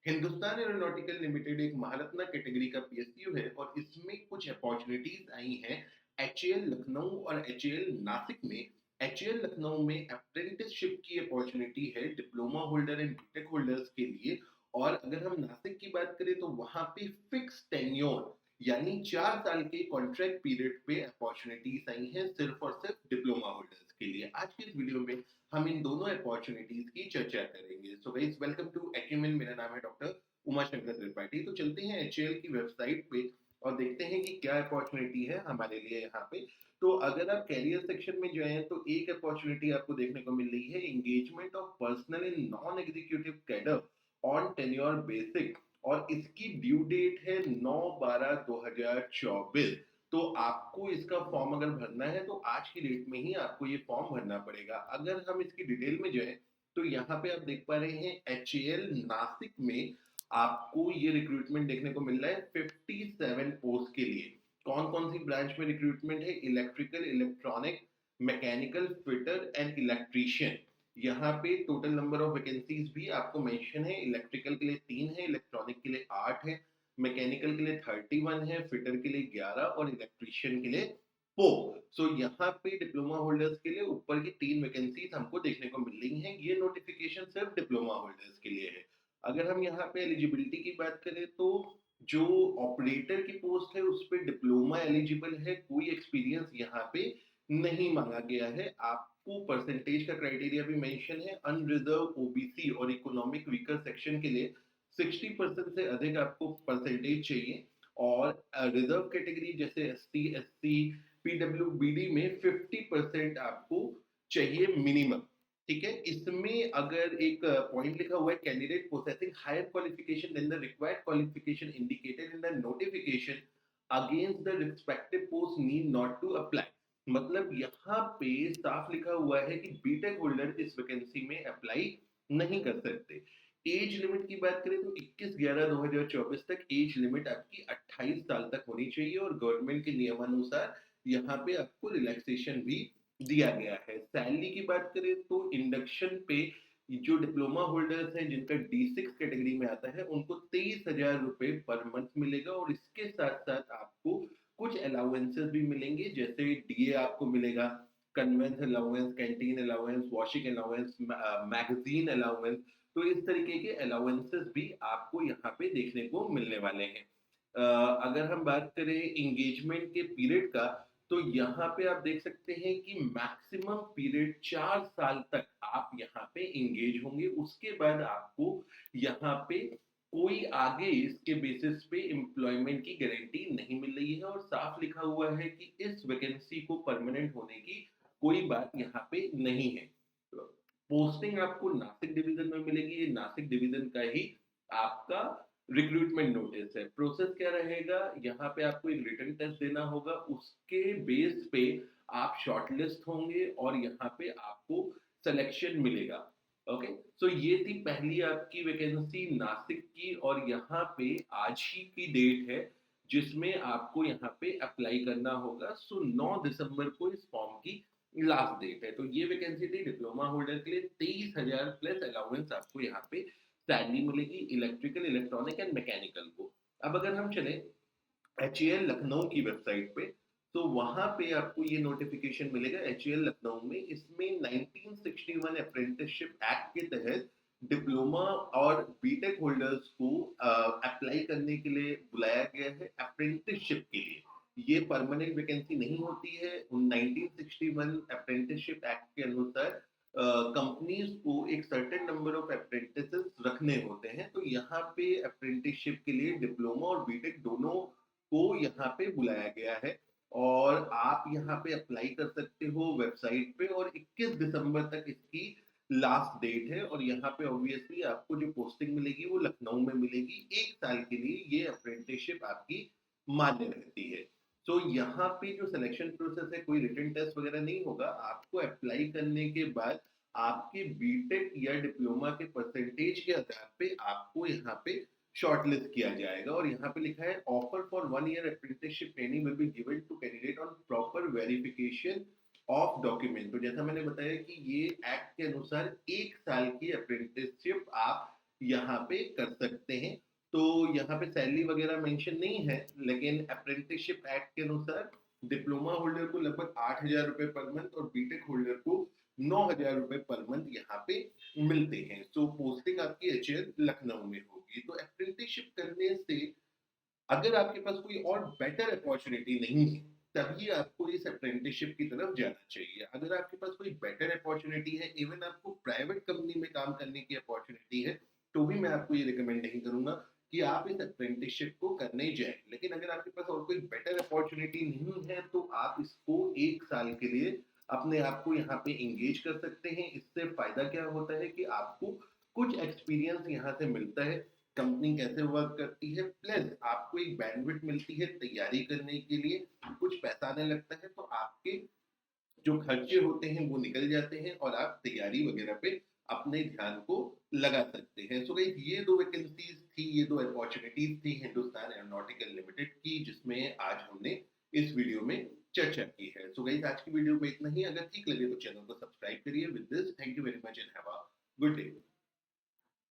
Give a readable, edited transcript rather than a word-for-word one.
Hindustan aeronautical limited एक Maharatna category का PSU है और इसमें कुछ अपॉर्चुनिटीज आई हैं एचएएल लखनऊ और एचएएल नासिक में। एचएएल लखनऊ में अप्रेंटिसशिप की अपॉर्चुनिटी है diploma holder and BTech holders के लिए। और अगर हम नासिक की बात करें तो वहां पे फिक्स टेन्योर यानी 4 साल के कॉन्ट्रैक्ट पीरियड पे अपॉर्चुनिटीज आई हैं सिर्फ और सिर्फ डिप्लोमा होल्डर्स के लिए। आज की इस वीडियो में हम इन दोनों अपॉर्चुनिटीज की चर्चा करेंगे। So guys, welcome to Acumen. मेरा नाम है डॉक्टर उमा शंकर त्रिपाठी। तो चलते हैं एचएएल की वेबसाइट पे और देखते हैं कि क्या अपॉर्चुनिटी है हमारे लिए यहाँ पे। तो अगर आप कैरियर सेक्शन में जाएं तो एक अपॉर्चुनिटी आपको देखने को मिल रही है, engagement of personal in non executive cadre on tenure basic, और इसकी ड्यू डेट है 9/12/2024। तो आपको इसका फॉर्म अगर भरना है तो आज की डेट में ही आपको ये फॉर्म भरना पड़ेगा। अगर हम इसकी डिटेल में जाएं तो यहाँ पे आप देख पा रहे हैं एचएएल नासिक में आपको ये रिक्रूटमेंट देखने को मिल रहा है 57 पोस्ट के लिए। कौन कौन सी ब्रांच में रिक्रूटमेंट है? Electrical, electronic, mechanical fitter and electrician. यहाँ पे टोटल नंबर ऑफ वैकेंसीज भी आपको मेंशन है। इलेक्ट्रिकल के लिए 3 है, इलेक्ट्रॉनिक के लिए 8 है, मैकेनिकल के लिए 31 है, फिटर के लिए 11 और इलेक्ट्रीशियन के लिए 4। सो यहाँ पे डिप्लोमा होल्डर्स के लिए ऊपर की 3 वैकेंसीज हमको देखने को मिल रही हैं। ये नोटिफिकेशन सिर्फ डिप्लोमा होल्डर्स के लिए है। अगर हम यहाँ पे एलिजिबिलिटी की बात करें तो जो ऑपरेटर की पोस्ट है उस पर डिप्लोमा एलिजिबल है, कोई एक्सपीरियंस यहाँ पे नहीं मांगा गया है। आपको परसेंटेज का क्राइटेरिया भी मेंशन है। अनरिजर्व, ओबीसी और इकोनॉमिक वीकर सेक्शन के लिए 60% से अधिक आपको परसेंटेज चाहिए। और रिजर्व कैटेगरी जैसे एसटी, एससी, पीडब्ल्यूबीडी में 50% आपको चाहिए मिनिमम। ठीक है, इसमें अगर एक पॉइंट लिखा हुआ है, candidate possessing higher qualification than the required qualification indicated in the notification against the respective post need not to apply. मतलब यहाँ पे साफ लिखा हुआ है कि बीटेक होल्डर इस वैकेंसी में अप्लाई नहीं कर सकते। एज लिमिट की बात करें तो 21/11/2024 तक एज लिमिट आपकी 28 साल तक होनी चाहिए और गवर्नमेंट के नियमानुसार यहाँ पे आपको रिलैक्सेशन भी दिया गया है। सैलरी की बात करें तो इंडक्शन पे जो डिप्लोमा होल्डर्स हैं जिनका D6 कैटेगरी में आता है उनको 23,000 रुपए पर मंथ मिलेगा। और इसके साथ साथ आपको कुछ अलाउंसेस भी मिलेंगे, जैसे डीए आपको मिलेगा, convince allowance, canteen allowance, washing allowance, magazine allowance. तो इस तरीके के अलाउंसेस भी आपको यहाँ पे देखने को मिलने वाले हैं। अगर हम बात करें इंगेजमेंट के पीरियड का तो यहाँ पे आप देख सकते हैं कि मैक्सिमम पीरियड 4 साल तक आप यहाँ पे इंगेज होंगे। उसके बाद आपको यहाँ पे कोई आगे इसके बेसिस पे एम्प्लॉयमेंट की गारंटी नहीं मिल रही है और साफ लिखा हुआ है कि इस वैकेंसी को परमानेंट होने की कोई बात यहाँ पे नहीं है। पोस्टिंग आपको नासिक डिवीजन में मिलेगी। ये नासिक डिवीजन का ही आपका रिक्रूटमेंट नोटिस है। प्रोसेस क्या रहेगा? यहाँ पे आपको एक रिटन टेस्ट देना होगा, उसके बेस पे आप शॉर्टलिस्ट होंगे और यहाँ पे आपको सिलेक्शन मिलेगा। ओके, सो ये थी पहली आपकी वैकेंसी नासिक की और यहाँ पे आज ही की डेट है जिसमें आपको यहाँ पे अप्लाई करना होगा। सो 9 दिसंबर को इस फॉर्म की लास्ट डेट है। तो ये वैकेंसी थी डिप्लोमा होल्डर के लिए। 23,000 प्लस अलाउंस आपको यहाँ पे सैलरी मिलेगी इलेक्ट्रिकल, इलेक्ट्रॉनिक एंड मैकेनिकल को। अब अगर हम चले एचएएल लखनऊ की वेबसाइट पे तो वहां पे आपको ये नोटिफिकेशन मिलेगा एचएएल लखनऊ में। इसमें 1961 अप्रेंटिसशिप एक्ट के तहत डिप्लोमा और बीटेक होल्डर्स को अप्लाई करने के लिए बुलाया गया है अप्रेंटिसशिप के लिए। ये परमानेंट वैकेंसी नहीं होती है। 1961 अप्रेंटिसशिप एक्ट के अनुसार कंपनीज को एक सर्टेन नंबर ऑफ अप्रेंटिसेस रखने होते हैं। तो यहाँ पे अप्रेंटिसशिप के लिए डिप्लोमा और बीटेक दोनों को यहाँ पे बुलाया गया है और आप यहाँ पे अप्लाई कर सकते हो वेबसाइट पे। और 21 दिसंबर तक इसकी लास्ट डेट है और यहाँ पे ऑब्वियसली आपको जो पोस्टिंग मिलेगी वो लखनऊ में मिलेगी। 1 साल के लिए ये अप्रेंटिसशिप आपकी मान्य रहती है। तो यहाँ पे जो सिलेक्शन प्रोसेस है, कोई रिटन टेस्ट वगैरह नहीं होगा। आपको अप्लाई करने के बाद आपके बीटेक या डिप्लोमा के परसेंटेज के आधार पे आपको यहाँ पे शॉर्टलिस्ट किया जाएगा। और यहाँ पे लिखा है offer for 1 year apprenticeship training will be given to candidate on proper verification of document. तो जैसा मैंने बताया कि ये एक्ट के अनुसार 1 साल की अप्रेंटिसशिप आप यहाँ पे कर सकते हैं। तो यहाँ पे सैलरी वगैरह मेंशन नहीं है, लेकिन अप्रेंटिसशिप एक्ट के अनुसार डिप्लोमा होल्डर को लगभग 8,000 रुपए पर मंथ और बीटेक होल्डर को 9,000 रुपए पर मंथ यहाँ पे मिलते हैं। सो पोस्टिंग आपकी एचएएल लखनऊ में होगी। तो अप्रेंटिसशिप करने से अगर आपके पास कोई और बेटर अपॉर्चुनिटी नहीं है, तभी आपको इस अप्रेंटिसशिप की तरफ जाना चाहिए। अगर आपके पास कोई बेटर अपॉर्चुनिटी है, इवन आपको प्राइवेट कंपनी में काम करने की अपॉर्चुनिटी है, तो भी मैं आपको ये रिकमेंड नहीं करूंगा कि आप इस अप्रेंटिसशिप को करने जाएं। लेकिन अगर आपके पास और कोई बेटर अपॉर्चुनिटी नहीं है, तो आप इसको 1 साल के लिए अपने आप को यहाँ पे एंगेज कर सकते हैं। इससे फायदा क्या होता है कि आपको कुछ एक्सपीरियंस यहाँ से मिलता है, कंपनी कैसे वर्क करती है, प्लस आपको एक बैंडविड्थ मिलती है तैयारी करने के लिए, कुछ पैसा आने लगता है, तो आपके जो खर्चे होते हैं वो निकल जाते हैं और आप तैयारी वगैरह पे अपने ध्यान को लगा सकते हैं। सो गाइस, ये दो वैकेंसीज थी, ये दो अपॉर्चुनिटीज थी हिंदुस्तान एरोनॉटिकल लिमिटेड की, जिसमें आज हमने इस वीडियो में चर्चा की है। सो गाइस, आज की वीडियो में इतना ही। अगर ठीक लगे तो चैनल को सब्सक्राइब करिए। With this, thank you very much and have a good day.